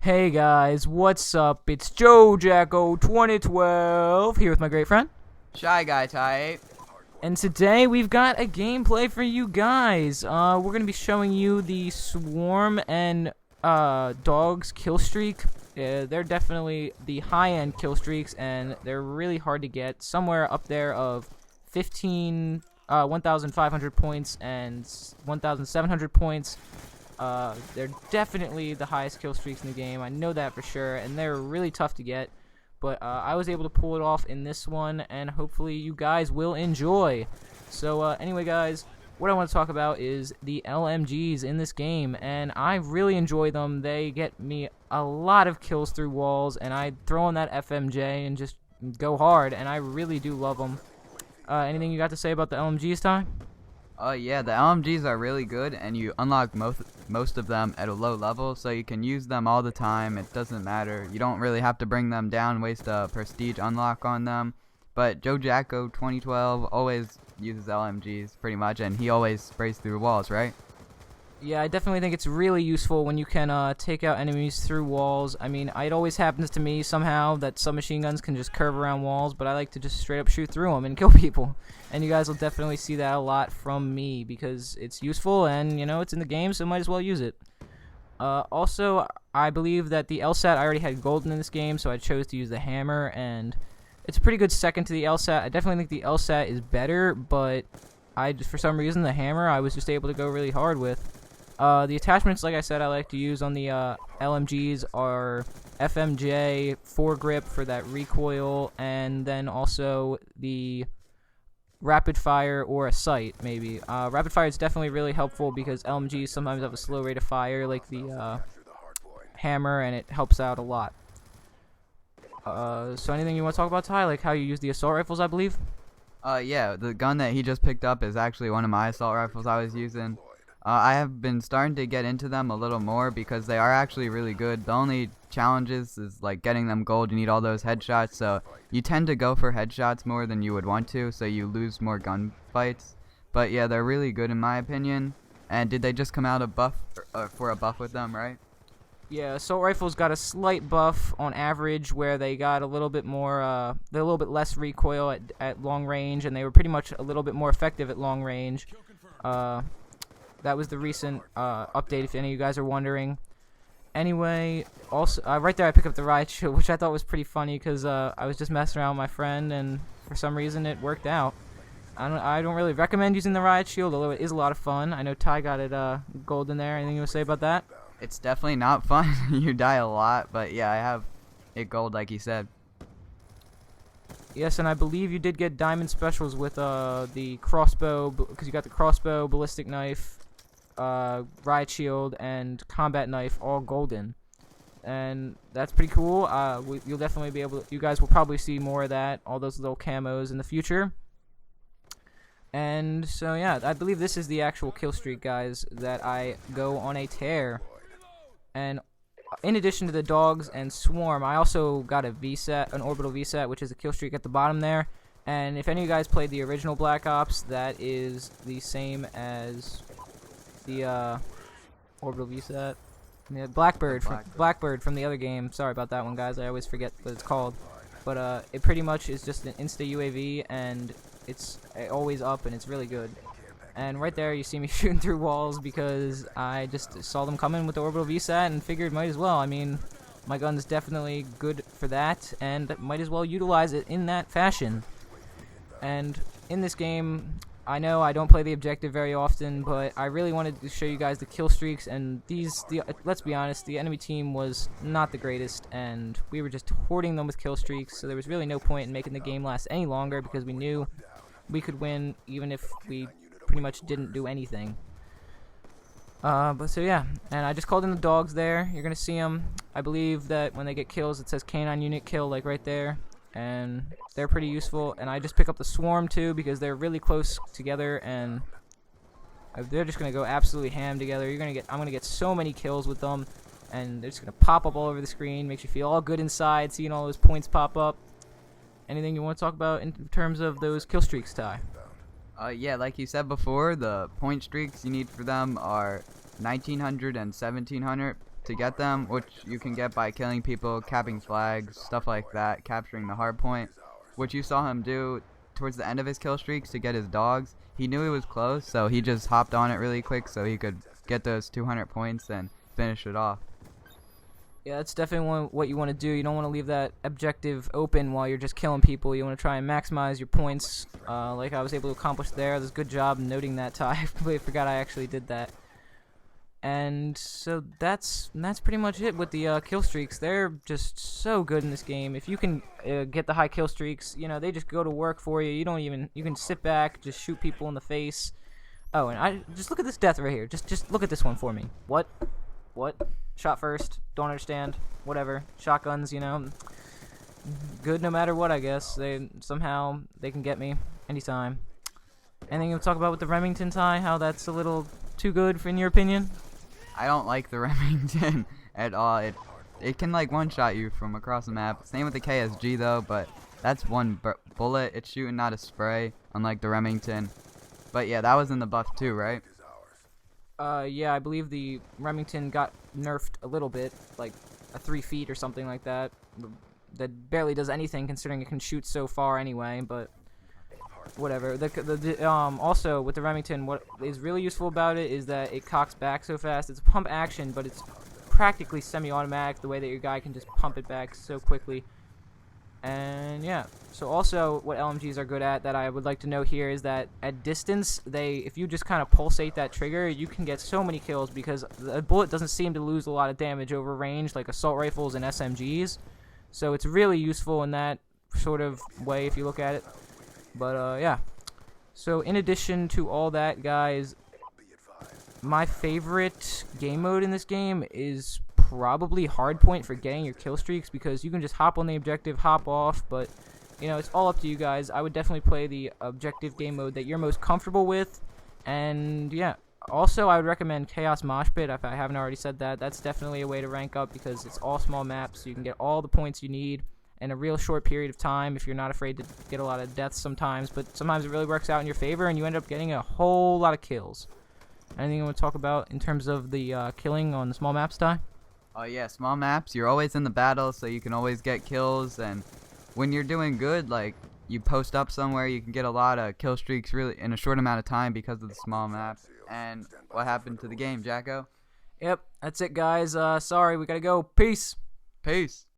Hey guys, what's up? It's Joe Jacko 2012 here with my great friend. Shy Guy type. And today we've got a gameplay for you guys. We're going to be showing you the Swarm and Dogs Killstreak. They're definitely the high-end Killstreaks, and they're really hard to get. Somewhere up there of 1,500 points and 1,700 points. They're definitely the highest kill streaks in the game. I know that for sure, and they're really tough to get. But I was able to pull it off in this one, and hopefully you guys will enjoy. So anyway, guys, what I want to talk about is the LMGs in this game, and I really enjoy them. They get me a lot of kills through walls, and I throw in that FMJ and just go hard, and I really do love them. Anything you got to say about the LMGs, Ty? Yeah, the LMGs are really good, and you unlock most of them at a low level, so you can use them all the time. It doesn't matter. You don't really have to bring them down, waste a prestige unlock on them. But Joe Jacko 2012 always uses LMGs pretty much, and he always sprays through walls, right? Yeah, I definitely think it's really useful when you can take out enemies through walls. I mean, it always happens to me somehow that submachine guns can just curve around walls, but I like to just straight up shoot through them and kill people. And you guys will definitely see that a lot from me because it's useful and, you know, it's in the game, so might as well use it. Also, I believe that the LSAT, I already had golden in this game, so I chose to use the hammer, and it's a pretty good second to the LSAT. I definitely think the LSAT is better, but for some reason, the hammer I was just able to go really hard with. The attachments, like I said, I like to use on the LMGs are FMJ, foregrip for that recoil, and then also the rapid fire or a sight, maybe. Rapid fire is definitely really helpful because LMGs sometimes have a slow rate of fire, like the hammer, and it helps out a lot. So anything you want to talk about, Ty? Like how you use the assault rifles, I believe? Yeah, the gun that he just picked up is actually one of my assault rifles I was using. I have been starting to get into them a little more because they are actually really good. The only challenges is like getting them gold. You need all those headshots, so you tend to go for headshots more than you would want to, so you lose more gunfights. But yeah, they're really good in my opinion. And did they just come out a buff for a buff with them, right? Yeah, assault rifles got a slight buff on average, where they got a little bit more, they're a little bit less recoil at long range, and they were pretty much a little bit more effective at long range. That was the recent update, if any of you guys are wondering. Anyway, also right there I picked up the riot shield, which I thought was pretty funny because I was just messing around with my friend, and for some reason it worked out. I don't really recommend using the riot shield, although it is a lot of fun. I know Ty got it gold in there. Anything you want to say about that? It's definitely not fun. You die a lot, but yeah, I have it gold like he said. Yes, and I believe you did get diamond specials with the crossbow, because you got the crossbow, ballistic knife, riot shield, and combat knife all golden, and that's pretty cool. You'll definitely be able to, you guys will probably see more of that, all those little camos in the future. And so yeah, I believe this is the actual kill streak, guys, that I go on a tear. And in addition to the dogs and swarm, I also got a VSAT, an orbital VSAT, which is a kill streak at the bottom there. And if any of you guys played the original Black Ops, that is the same as the orbital VSAT. Yeah, Blackbird from the other game. Sorry about that one, guys. I always forget what it's called. But it pretty much is just an insta UAV, and it's always up, and it's really good. And right there, you see me shooting through walls because I just saw them coming with the orbital VSAT and figured might as well. I mean, my gun's definitely good for that, and might as well utilize it in that fashion. And in this game, I know I don't play the objective very often, but I really wanted to show you guys the kill streaks, and let's be honest, the enemy team was not the greatest, and we were just hoarding them with kill streaks, so there was really no point in making the game last any longer because we knew we could win even if we pretty much didn't do anything. But so yeah, and I just called in the dogs there. You're gonna see them. I believe that when they get kills, it says canine unit kill, like right there, and they're pretty useful. And I just pick up the swarm too because they're really close together, and they're just gonna go absolutely ham together. I'm gonna get so many kills with them, and they're just gonna pop up all over the screen. Makes you feel all good inside, seeing all those points pop up. Anything you want to talk about in terms of those kill streaks, Ty? Yeah, like you said before, the point streaks you need for them are 1900 and 1700. to get them, which you can get by killing people, capping flags, stuff like that, capturing the hard point, which you saw him do towards the end of his kill streaks to get his dogs. He knew he was close, so he just hopped on it really quick so he could get those 200 points and finish it off. Yeah, that's definitely what you want to do. You don't want to leave that objective open while you're just killing people. You want to try and maximize your points, like I was able to accomplish there. That's a good job noting that, Ty. I completely forgot I actually did that. And so that's pretty much it with the kill streaks. They're just so good in this game. If you can get the high kill streaks, you know, they just go to work for you. You can sit back, just shoot people in the face. Oh, and just look at this death right here. Just look at this one for me. What? Shot first. Don't understand. Whatever. Shotguns, you know, good no matter what, I guess. Somehow they can get me anytime. Anything you'll talk about with the Remington, Ty? How that's a little too good in your opinion? I don't like the Remington at all. It can like one-shot you from across the map. Same with the KSG though, but that's one bullet. It's shooting, not a spray, unlike the Remington. But yeah, that was in the buff too, right? Yeah, I believe the Remington got nerfed a little bit, like a 3 feet or something like that. That barely does anything considering it can shoot so far anyway, but whatever. Also, with the Remington, what is really useful about it is that it cocks back so fast. It's pump action, but it's practically semi-automatic, the way that your guy can just pump it back so quickly. And yeah, so also what LMGs are good at that I would like to note here is that at distance, if you just kind of pulsate that trigger, you can get so many kills because the bullet doesn't seem to lose a lot of damage over range like assault rifles and SMGs. So it's really useful in that sort of way if you look at it. But yeah, so in addition to all that, guys, my favorite game mode in this game is probably hardpoint for getting your kill streaks because you can just hop on the objective, hop off, but you know, it's all up to you guys. I would definitely play the objective game mode that you're most comfortable with. And yeah, also I would recommend Chaos Mosh Pit if I haven't already said that. That's definitely a way to rank up because it's all small maps, so you can get all the points you need in a real short period of time if you're not afraid to get a lot of deaths sometimes, but sometimes it really works out in your favor and you end up getting a whole lot of kills. Anything you want to talk about in terms of the killing on the small maps, Ty? Oh yeah, small maps, you're always in the battle, so you can always get kills, and when you're doing good, like, you post up somewhere, you can get a lot of kill streaks really in a short amount of time because of the small map. And what happened to the game, Jacko? Yep, that's it, guys. Sorry, we gotta go. Peace. Peace.